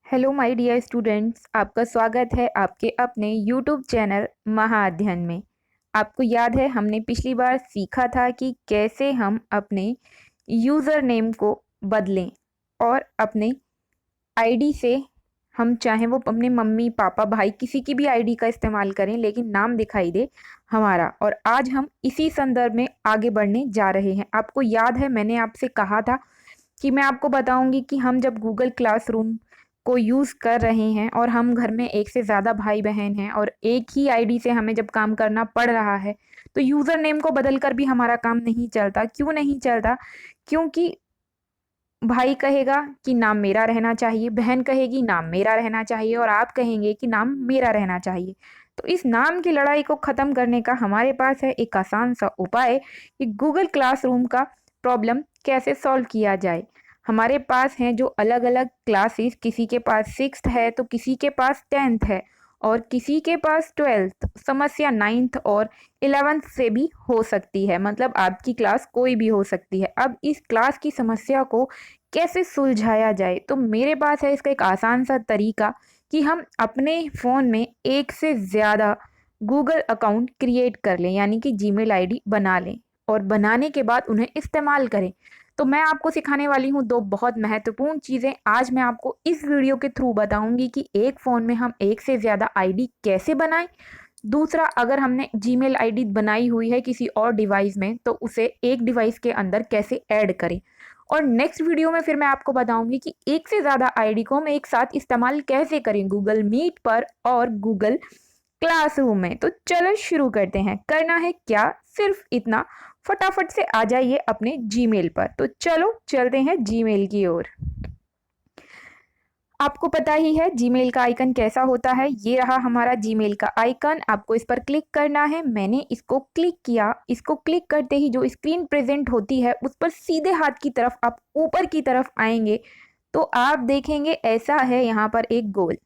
Hello my dear students, आपका स्वागत है आपके अपने यूट्यूब चैनल महाअध्ययन में। आपको याद है हमने पिछली बार सीखा था कि कैसे हम अपने यूज़र नेम को बदलें और अपने आईडी से हम चाहें वो अपने मम्मी पापा भाई किसी की भी आईडी का इस्तेमाल करें लेकिन नाम दिखाई दे हमारा। और आज हम इसी संदर्भ में आगे बढ़ने जा रहे हैं। आपको याद है मैंने आपसे कहा था कि मैं आपको बताऊंगी कि हम जब गूगल क्लासरूम को यूज़ कर रहे हैं और हम घर में एक से ज़्यादा भाई बहन हैं और एक ही आईडी से हमें जब काम करना पड़ रहा है तो यूज़र नेम को बदल कर भी हमारा काम नहीं चलता। क्यों नहीं चलता? क्योंकि भाई कहेगा कि नाम मेरा रहना चाहिए, बहन कहेगी नाम मेरा रहना चाहिए और आप कहेंगे कि नाम मेरा रहना चाहिए। तो इस नाम की लड़ाई को ख़त्म करने का हमारे पास है एक आसान सा उपाय कि गूगल क्लासरूम का प्रॉब्लम कैसे सॉल्व किया जाए। हमारे पास हैं जो अलग अलग क्लासेस, किसी के पास 6th है तो किसी के पास 10th है और किसी के पास 12th, समस्या 9th और 11th से भी हो सकती है। मतलब आपकी क्लास कोई भी हो सकती है। अब इस क्लास की समस्या को कैसे सुलझाया जाए? तो मेरे पास है इसका एक आसान सा तरीका कि हम अपने फ़ोन में एक से ज़्यादा गूगल अकाउंट क्रिएट कर लें, यानी कि जीमेल आईडी बना लें और बनाने के बाद उन्हें इस्तेमाल करें। तो मैं आपको सिखाने वाली हूँ दो बहुत महत्वपूर्ण चीज़ें। आज मैं आपको इस वीडियो के थ्रू बताऊंगी कि एक फ़ोन में हम एक से ज़्यादा आईडी कैसे बनाएं। दूसरा, अगर हमने जीमेल आईडी बनाई हुई है किसी और डिवाइस में तो उसे एक डिवाइस के अंदर कैसे ऐड करें। और नेक्स्ट वीडियो में फिर मैं आपको बताऊंगी कि एक से ज़्यादा आईडी को हम एक साथ इस्तेमाल कैसे करें गूगल मीट पर और गूगल क्लासरूम में। तो चलो शुरू करते हैं। करना है क्या? सिर्फ इतना, फटाफट से आ जाइए अपने जीमेल पर। तो चलो चलते हैं जीमेल की ओर। आपको पता ही है जीमेल का आइकन कैसा होता है। ये रहा हमारा जीमेल का आइकन। आपको इस पर क्लिक करना है। मैंने इसको क्लिक किया। इसको क्लिक करते ही जो स्क्रीन प्रेजेंट होती है उस पर सीधे हाथ की तरफ आप ऊपर की तरफ आएंगे तो आप देखेंगे ऐसा है यहाँ पर एक गोल,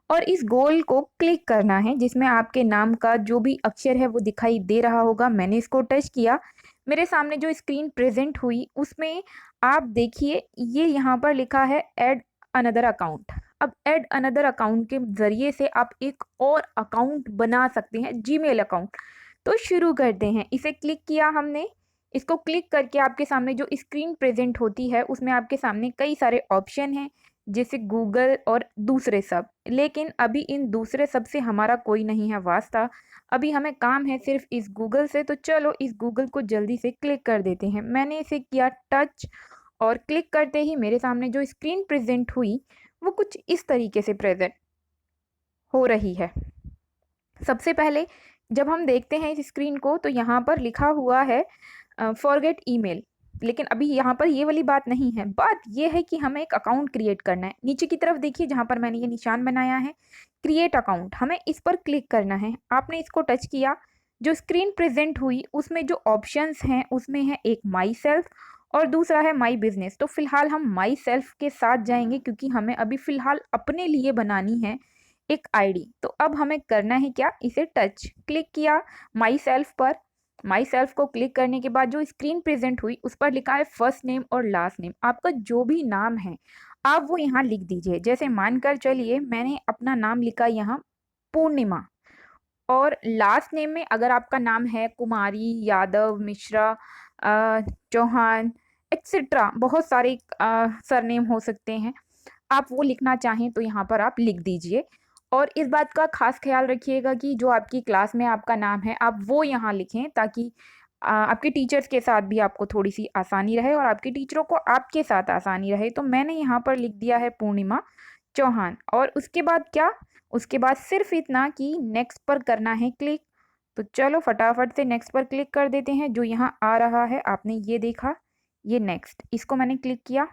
और इस गोल को क्लिक करना है जिसमें आपके नाम का जो भी अक्षर है वो दिखाई दे रहा होगा। मैंने इसको टच किया। मेरे सामने जो स्क्रीन प्रेजेंट हुई उसमें आप देखिए ये यहाँ पर लिखा है ऐड अनदर अकाउंट। अब ऐड अनदर अकाउंट के ज़रिए से आप एक और अकाउंट बना सकते हैं, जीमेल अकाउंट। तो शुरू करते हैं। इसे क्लिक किया हमने। इसको क्लिक करके आपके सामने जो स्क्रीन प्रेजेंट होती है उसमें आपके सामने कई सारे ऑप्शन हैं जैसे गूगल और दूसरे सब। लेकिन अभी इन दूसरे सब से हमारा कोई नहीं है वास्ता। अभी हमें काम है सिर्फ इस गूगल से। तो चलो इस गूगल को जल्दी से क्लिक कर देते हैं। मैंने इसे किया टच और क्लिक करते ही मेरे सामने जो स्क्रीन प्रेजेंट हुई वो कुछ इस तरीके से प्रेजेंट हो रही है। सबसे पहले जब हम देखते हैं इस स्क्रीन को तो यहाँ पर लिखा हुआ है फॉरगेट ईमेल। लेकिन अभी यहाँ पर ये वाली बात नहीं है। बात ये है कि हमें एक अकाउंट क्रिएट करना है। नीचे की तरफ देखिए जहाँ पर मैंने ये निशान बनाया है क्रिएट अकाउंट, हमें इस पर क्लिक करना है। आपने इसको टच किया। जो स्क्रीन प्रेजेंट हुई उसमें जो ऑप्शंस हैं उसमें है एक माई सेल्फ और दूसरा है माई बिजनेस। तो फिलहाल हम माई सेल्फ के साथ जाएंगे क्योंकि हमें अभी फिलहाल अपने लिए बनानी है एक आईडी। तो अब हमें करना है क्या? इसे टच क्लिक किया माई सेल्फ पर। माई सेल्फ को क्लिक करने के बाद जो स्क्रीन प्रेजेंट हुई उस पर लिखा है फर्स्ट नेम और लास्ट नेम। आपका जो भी नाम है आप वो यहाँ लिख दीजिए। जैसे मानकर चलिए मैंने अपना नाम लिखा यहाँ पूर्णिमा, और लास्ट नेम में अगर आपका नाम है कुमारी, यादव, मिश्रा, चौहान, एक्सेट्रा, बहुत सारे सरनेम हो सकते हैं, आप वो लिखना चाहें तो यहाँ पर आप लिख दीजिए। और इस बात का खास ख्याल रखिएगा कि जो आपकी क्लास में आपका नाम है आप वो यहाँ लिखें ताकि आपके टीचर्स के साथ भी आपको थोड़ी सी आसानी रहे और आपके टीचरों को आपके साथ आसानी रहे। तो मैंने यहाँ पर लिख दिया है पूर्णिमा चौहान। और उसके बाद क्या? उसके बाद सिर्फ इतना कि नेक्स्ट पर करना है क्लिक। तो चलो फटाफट से नेक्स्ट पर क्लिक कर देते हैं। जो यहाँ आ रहा है आपने ये देखा, ये नेक्स्ट, इसको मैंने क्लिक किया।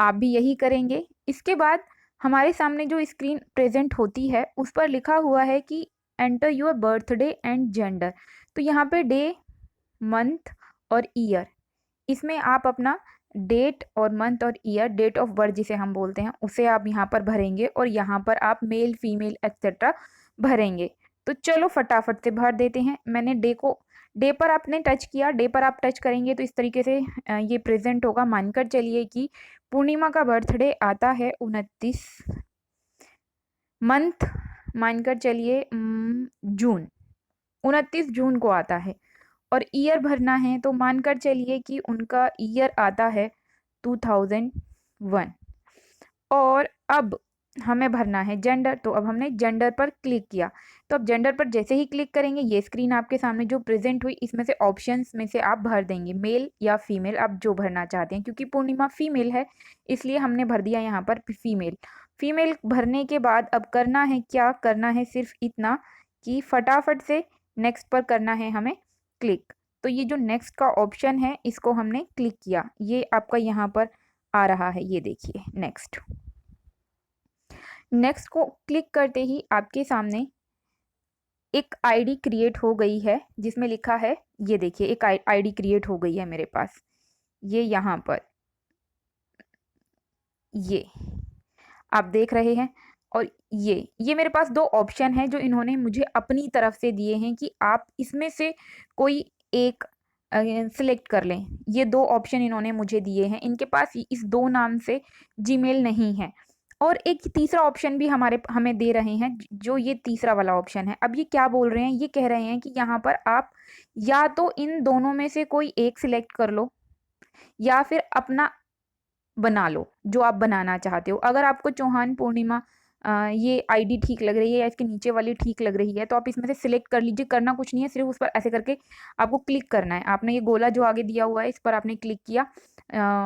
आप भी यही करेंगे। इसके बाद हमारे सामने जो स्क्रीन प्रेजेंट होती है उस पर लिखा हुआ है कि enter your birthday and gender. तो यहाँ पे डे, मंथ और ईयर, इसमें आप अपना डेट और मंथ और ईयर, डेट ऑफ बर्थ जिसे हम बोलते हैं, उसे आप यहाँ पर भरेंगे और यहाँ पर आप मेल फीमेल एक्सेट्रा भरेंगे। तो चलो फटाफट से भर देते हैं। मैंने डे पर आपने टच किया। डे पर आप टच करेंगे तो इस तरीके से ये प्रेजेंट होगा। मानकर चलिए कि पूर्णिमा का बर्थडे आता है 29, मंथ मानकर चलिए जून, 29 जून को आता है। और ईयर भरना है तो मानकर चलिए कि उनका ईयर आता है 2001। और अब हमें भरना है जेंडर, तो अब हमने जेंडर पर क्लिक किया। तो अब जेंडर पर जैसे ही क्लिक करेंगे ये स्क्रीन आपके सामने जो प्रेजेंट हुई, इसमें से ऑप्शंस में से आप भर देंगे मेल या फीमेल, आप जो भरना चाहते हैं। क्योंकि पूर्णिमा फीमेल है इसलिए हमने भर दिया यहाँ पर फीमेल। फीमेल भरने के बाद अब करना है क्या, करना है सिर्फ इतना कि फटाफट से नेक्स्ट पर करना है हमें क्लिक। तो ये जो नेक्स्ट का ऑप्शन है इसको हमने क्लिक किया, ये आपका यहाँ पर आ रहा है, ये देखिए नेक्स्ट। नेक्स्ट को क्लिक करते ही आपके सामने एक आईडी क्रिएट हो गई है जिसमें लिखा है, ये देखिए एक आईडी क्रिएट हो गई है मेरे पास, ये यहाँ पर ये आप देख रहे हैं। और ये मेरे पास दो ऑप्शन है जो इन्होंने मुझे अपनी तरफ से दिए हैं कि आप इसमें से कोई एक सिलेक्ट कर लें। ये दो ऑप्शन इन्होंने मुझे दिए हैं, इनके पास इस दो नाम से जीमेल नहीं है। और एक तीसरा ऑप्शन भी हमें दे रहे हैं, जो ये तीसरा वाला ऑप्शन है। अब ये क्या बोल रहे हैं, ये कह रहे हैं कि यहाँ पर आप या तो इन दोनों में से कोई एक सिलेक्ट कर लो या फिर अपना बना लो जो आप बनाना चाहते हो। अगर आपको चौहान पूर्णिमा ये आईडी ठीक लग रही है या इसके नीचे वाली ठीक लग रही है तो आप इसमें से सिलेक्ट कर लीजिए। करना कुछ नहीं है, सिर्फ उस पर ऐसे करके आपको क्लिक करना है। आपने ये गोला जो आगे दिया हुआ है इस पर आपने क्लिक किया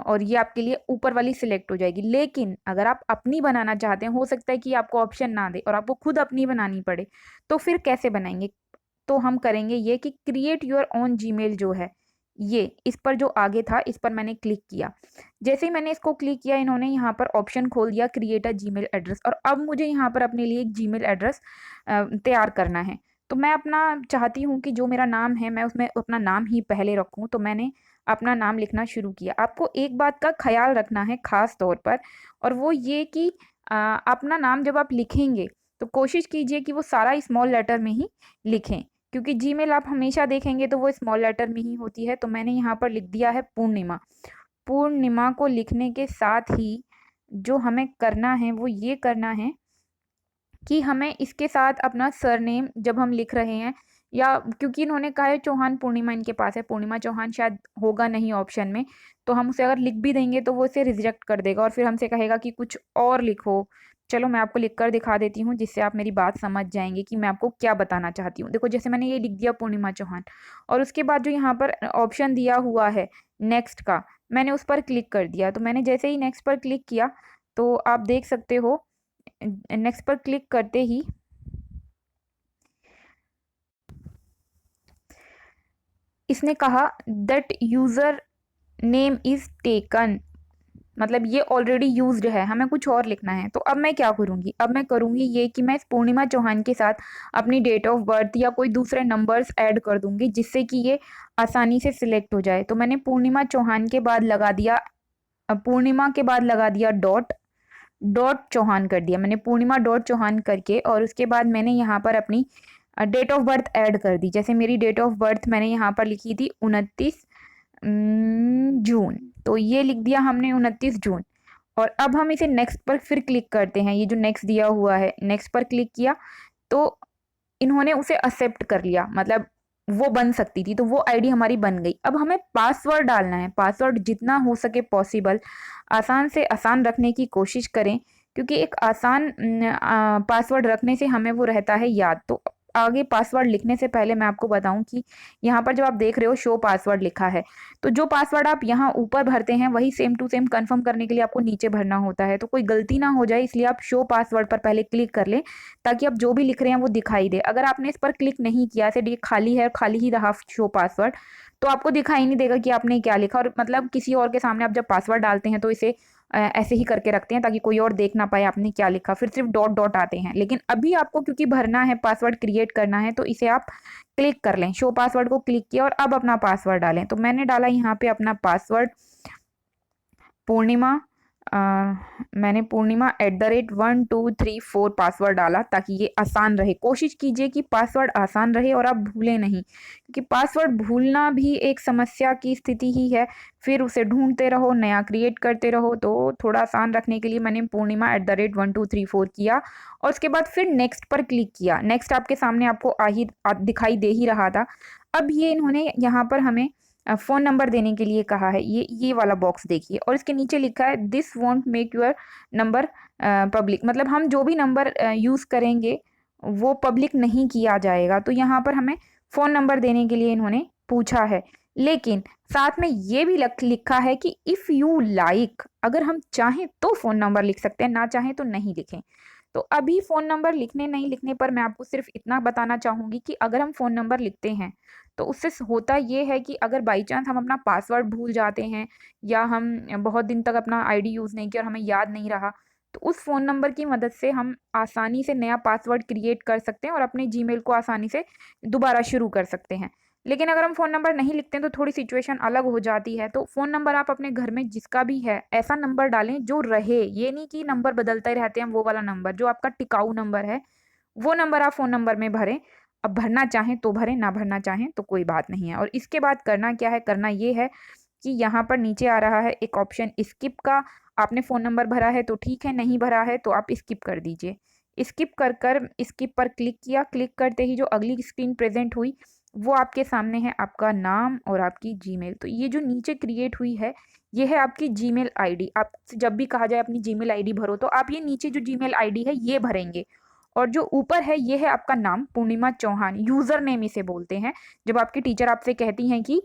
और ये आपके लिए ऊपर वाली सिलेक्ट हो जाएगी। लेकिन अगर आप अपनी बनाना चाहते हैं, हो सकता है कि आपको ऑप्शन ना दे और आपको खुद अपनी बनानी पड़े, तो फिर कैसे बनाएंगे? तो हम करेंगे ये कि क्रिएट योर ओन जीमेल जो है, ये इस पर जो आगे था इस पर मैंने क्लिक किया। जैसे ही मैंने इसको क्लिक किया इन्होंने यहाँ पर ऑप्शन खोल दिया क्रिएट अ जीमेल एड्रेस। और अब मुझे यहाँ पर अपने लिए एक जीमेल एड्रेस तैयार करना है। तो मैं अपना चाहती हूँ कि जो मेरा नाम है मैं उसमें अपना नाम ही पहले रखूँ, तो मैंने अपना नाम लिखना शुरू किया। आपको एक बात का ख्याल रखना है खास तौर पर, और वो ये कि अपना नाम जब आप लिखेंगे तो कोशिश कीजिए कि वो सारा स्मॉल लेटर में ही लिखें, क्योंकि जीमेल आप हमेशा देखेंगे तो वो स्मॉल लेटर में ही होती है। तो मैंने यहाँ पर लिख दिया है पूर्णिमा। पूर्णिमा को लिखने के साथ ही जो हमें करना है वो ये करना है कि हमें इसके साथ अपना सरनेम जब हम लिख रहे हैं, या क्योंकि इन्होंने कहा है चौहान पूर्णिमा इनके पास है, पूर्णिमा चौहान शायद होगा नहीं ऑप्शन में, तो हम उसे अगर लिख भी देंगे तो वो इसे रिजेक्ट कर देगा और फिर हमसे कहेगा कि कुछ और लिखो। चलो मैं आपको लिख कर दिखा देती हूँ जिससे आप मेरी बात समझ जाएंगे कि मैं आपको क्या बताना चाहती हूँ। देखो जैसे मैंने ये लिख दिया पूर्णिमा चौहान, और उसके बाद जो यहाँ पर ऑप्शन दिया हुआ है नेक्स्ट का, मैंने उस पर क्लिक कर दिया। तो मैंने जैसे ही नेक्स्ट पर क्लिक किया तो आप देख सकते हो नेक्स्ट पर क्लिक करते ही इसने कहा that user name is taken, मतलब ये ऑलरेडी यूज्ड है, हमें कुछ और लिखना है। तो अब मैं क्या करूँगी, अब मैं करूँगी ये कि मैं इस पूर्णिमा चौहान के साथ अपनी डेट ऑफ बर्थ या कोई दूसरे नंबर्स ऐड कर दूंगी जिससे कि ये आसानी से सिलेक्ट हो जाए। तो मैंने पूर्णिमा चौहान के बाद लगा दिया, पूर्णिमा के बाद लगा दिया डॉट, डॉट चौहान कर दिया मैंने, पूर्णिमा डॉट चौहान करके। और उसके बाद मैंने यहाँ पर अपनी डेट ऑफ बर्थ ऐड कर दी। जैसे मेरी डेट ऑफ बर्थ मैंने यहाँ पर लिखी थी 29 जून, तो ये लिख दिया हमने 29 जून। और अब हम इसे नेक्स्ट पर फिर क्लिक करते हैं, ये जो नेक्स्ट दिया हुआ है नेक्स्ट पर क्लिक किया तो इन्होंने उसे एक्सेप्ट कर लिया, मतलब वो बन सकती थी तो वो आईडी हमारी बन गई। अब हमें पासवर्ड डालना है, पासवर्ड जितना हो सके पॉसिबल आसान से आसान रखने की कोशिश करें, क्योंकि एक आसान पासवर्ड रखने से हमें वो रहता है याद। तो आगे पासवर्ड लिखने से पहले मैं आपको बताऊं कि यहाँ पर जब आप देख रहे हो शो पासवर्ड लिखा है, तो जो पासवर्ड आप यहाँ ऊपर भरते हैं वही सेम टू सेम कंफर्म करने के लिए आपको नीचे भरना होता है। तो कोई गलती ना हो जाए इसलिए आप शो पासवर्ड पर पहले क्लिक कर लें ताकि आप जो भी लिख रहे हैं वो दिखाई दे। अगर आपने इस पर क्लिक नहीं किया, ऐसे ये खाली है, खाली ही रहा शो पासवर्ड, तो आपको दिखाई नहीं देगा कि आपने क्या लिखा। और मतलब किसी और के सामने आप जब पासवर्ड डालते हैं तो इसे ऐसे ही करके रखते हैं ताकि कोई और देख ना पाए आपने क्या लिखा, फिर सिर्फ डॉट डॉट आते हैं। लेकिन अभी आपको क्योंकि भरना है, पासवर्ड क्रिएट करना है, तो इसे आप क्लिक कर लें, शो पासवर्ड को क्लिक किया और अब अपना पासवर्ड डालें। तो मैंने डाला यहाँ पे अपना पासवर्ड पूर्णिमा अ, मैंने पूर्णिमा@123 4 पासवर्ड डाला ताकि ये आसान रहे। कोशिश कीजिए कि पासवर्ड आसान रहे और आप भूलें नहीं, क्योंकि पासवर्ड भूलना भी एक समस्या की स्थिति ही है। फिर उसे ढूंढते रहो, नया क्रिएट करते रहो। तो थोड़ा आसान रखने के लिए मैंने पूर्णिमा@123 4 किया और उसके बाद फिर नेक्स्ट पर क्लिक किया। नेक्स्ट आपके सामने आपको दिखाई दे ही रहा था। अब ये इन्होंने यहाँ पर हमें फ़ोन नंबर देने के लिए कहा है। ये वाला बॉक्स देखिए और इसके नीचे लिखा है this won't make your number public, मतलब हम जो भी नंबर यूज़ करेंगे वो पब्लिक नहीं किया जाएगा। तो यहाँ पर हमें फ़ोन नंबर देने के लिए इन्होंने पूछा है, लेकिन साथ में ये भी लिखा है कि इफ़ यू लाइक, अगर हम चाहें तो फ़ोन नंबर लिख सकते हैं, ना चाहें तो नहीं लिखें। तो अभी फ़ोन नंबर लिखने नहीं लिखने पर मैं आपको सिर्फ इतना बताना चाहूँगी कि अगर हम फ़ोन नंबर लिखते हैं तो उससे होता ये है कि अगर बाई चांस हम अपना पासवर्ड भूल जाते हैं या हम बहुत दिन तक अपना आईडी यूज़ नहीं किया और हमें याद नहीं रहा, तो उस फ़ोन नंबर की मदद से हम आसानी से नया पासवर्ड क्रिएट कर सकते हैं और अपने जीमेल को आसानी से दोबारा शुरू कर सकते हैं। लेकिन अगर हम फ़ोन नंबर नहीं लिखते हैं तो थोड़ी सिचुएशन अलग हो जाती है। तो फ़ोन नंबर आप अपने घर में जिसका भी है ऐसा नंबर डालें जो रहे, ये नहीं कि नंबर बदलते रहते हैं, वो वाला नंबर जो आपका टिकाऊ नंबर है वो नंबर आप फ़ोन नंबर में भरें। अब भरना चाहें तो भरें, ना भरना चाहें तो कोई बात नहीं है। और इसके बाद करना क्या है, करना ये है कि यहाँ पर नीचे आ रहा है एक ऑप्शन स्किप का। आपने फ़ोन नंबर भरा है तो ठीक है, नहीं भरा है तो आप स्किप कर दीजिए। स्किप कर स्किप पर क्लिक किया, क्लिक करते ही जो अगली स्क्रीन प्रेज़ेंट हुई वो आपके सामने है आपका नाम और आपकी जीमेल। तो ये जो नीचे क्रिएट हुई है ये है आपकी जीमेल आईडी। आपसे जब भी कहा जाए अपनी जीमेल आईडी भरो तो आप ये नीचे जो जीमेल आईडी है ये भरेंगे। और जो ऊपर है ये है आपका नाम पूर्णिमा चौहान, यूज़र नेम इसे बोलते हैं। जब आपकी टीचर आपसे कहती हैं कि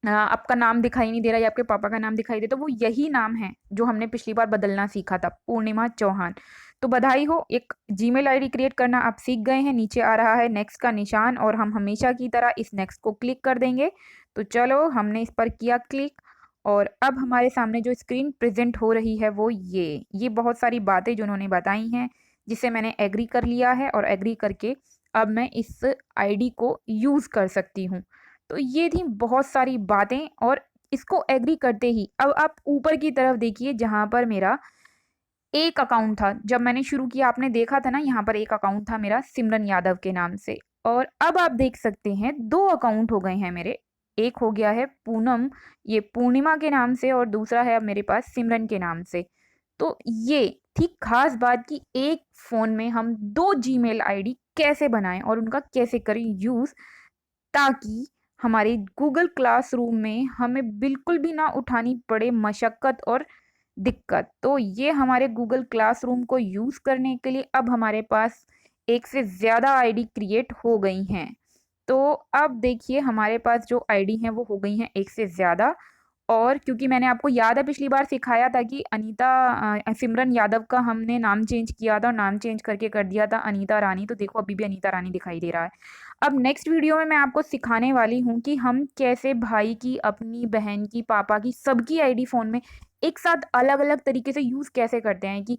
आपका नाम दिखाई नहीं दे रहा या आपके पापा का नाम दिखाई दे, तो वो यही नाम है जो हमने पिछली बार बदलना सीखा था, पूर्णिमा चौहान। तो बधाई हो, एक जीमेल आईडी क्रिएट करना आप सीख गए हैं। नीचे आ रहा है नेक्स्ट का निशान और हम हमेशा की तरह इस नेक्स्ट को क्लिक कर देंगे। तो चलो हमने इस पर किया क्लिक और अब हमारे सामने जो स्क्रीन प्रेजेंट हो रही है वो ये बहुत सारी बातें जो उन्होंने बताई हैं जिसे मैंने एग्री कर लिया है और एग्री करके अब मैं इस आईडी को यूज़ कर सकती हूँ। तो ये थी बहुत सारी बातें और इसको एग्री करते ही अब आप ऊपर की तरफ देखिए जहाँ पर मेरा एक अकाउंट था। जब मैंने शुरू किया आपने देखा था ना, यहाँ पर एक अकाउंट था मेरा सिमरन यादव के नाम से और अब आप देख सकते हैं 2 अकाउंट हो गए हैं मेरे। एक हो गया है पूनम, ये पूर्णिमा के नाम से और दूसरा है अब मेरे पास सिमरन के नाम से। तो ये थी खास बात कि एक फ़ोन में हम 2 जीमेल आईडी कैसे बनाएँ और उनका कैसे करें यूज़, ताकि हमारे गूगल क्लासरूम में हमें बिल्कुल भी ना उठानी पड़े मशक्क़त और दिक्कत। तो ये हमारे गूगल क्लासरूम को यूज़ करने के लिए अब हमारे पास एक से ज़्यादा आईडी क्रिएट हो गई हैं। तो अब देखिए हमारे पास जो आईडी हैं वो हो गई हैं एक से ज़्यादा। और क्योंकि मैंने आपको याद है पिछली बार सिखाया था कि सिमरन यादव का हमने नाम चेंज किया था और नाम चेंज करके कर दिया था अनीता रानी। तो देखो अभी भी अनीता रानी दिखाई दे रहा है। अब नेक्स्ट वीडियो में मैं आपको सिखाने वाली हूँ कि हम कैसे भाई की, अपनी बहन की, पापा की, सबकी आईडी फ़ोन में एक साथ अलग-अलग तरीके से यूज़ कैसे करते हैं कि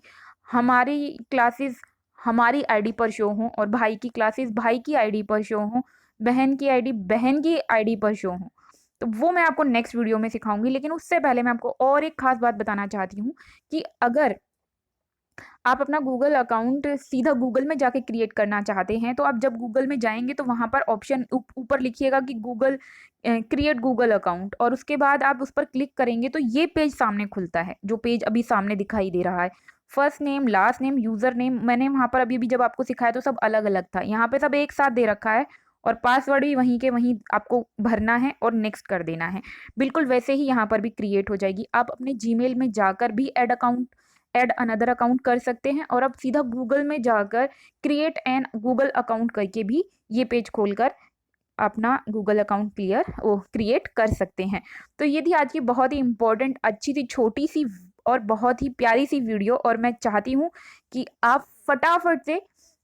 हमारी क्लासेस हमारी आईडी पर शो हों और भाई की क्लासेस भाई की आईडी पर शो हों, बहन की आईडी बहन की आईडी पर शो हों। तो वो मैं आपको नेक्स्ट वीडियो में सिखाऊँगी, लेकिन उससे पहले मैं आपको और एक ख़ास बात बताना चाहती हूँ कि अगर आप अपना गूगल अकाउंट सीधा गूगल में जाके क्रिएट करना चाहते हैं, तो आप जब गूगल में जाएँगे तो वहाँ पर ऑप्शन ऊपर लिखिएगा कि क्रिएट गूगल अकाउंट और उसके बाद आप उस पर क्लिक करेंगे तो ये पेज सामने खुलता है, जो पेज अभी सामने दिखाई दे रहा है। First name, last name, user name, मैंने वहाँ पर अभी-अभी जब आपको सिखाया तो सब अलग-अलग था। यहाँ पे सब एक साथ दे रखा है और पासवर्ड भी वहीं के वहीं आपको भरना है और नेक्स्ट कर देना है। बिल्कुल वैसे ही यहाँ पर भी क्रिएट हो जाएगी। आप अपने जीमेल में जाकर भी ऐड अनदर अकाउंट कर सकते हैं और अब सीधा गूगल में जाकर क्रिएट एन गूगल अकाउंट करके भी ये पेज खोलकर अपना गूगल अकाउंट क्रिएट कर सकते हैं। तो ये थी आज की बहुत ही इम्पोर्टेंट, अच्छी सी, छोटी सी और बहुत ही प्यारी सी वीडियो और मैं चाहती हूँ कि आप फटाफट से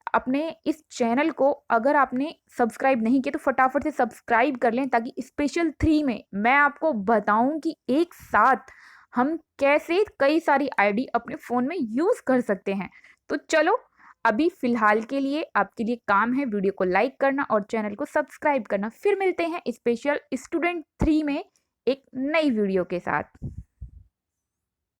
अपने इस चैनल को, अगर आपने सब्सक्राइब नहीं किया तो फटाफट से सब्सक्राइब कर लें ताकि स्पेशल 3 में मैं आपको बताऊं कि एक साथ हम कैसे कई सारी आईडी अपने फ़ोन में यूज़ कर सकते हैं। तो चलो अभी फ़िलहाल के लिए आपके लिए काम है वीडियो को लाइक करना और चैनल को सब्सक्राइब करना। फिर मिलते हैं स्पेशल स्टूडेंट 3 में एक नई वीडियो के साथ।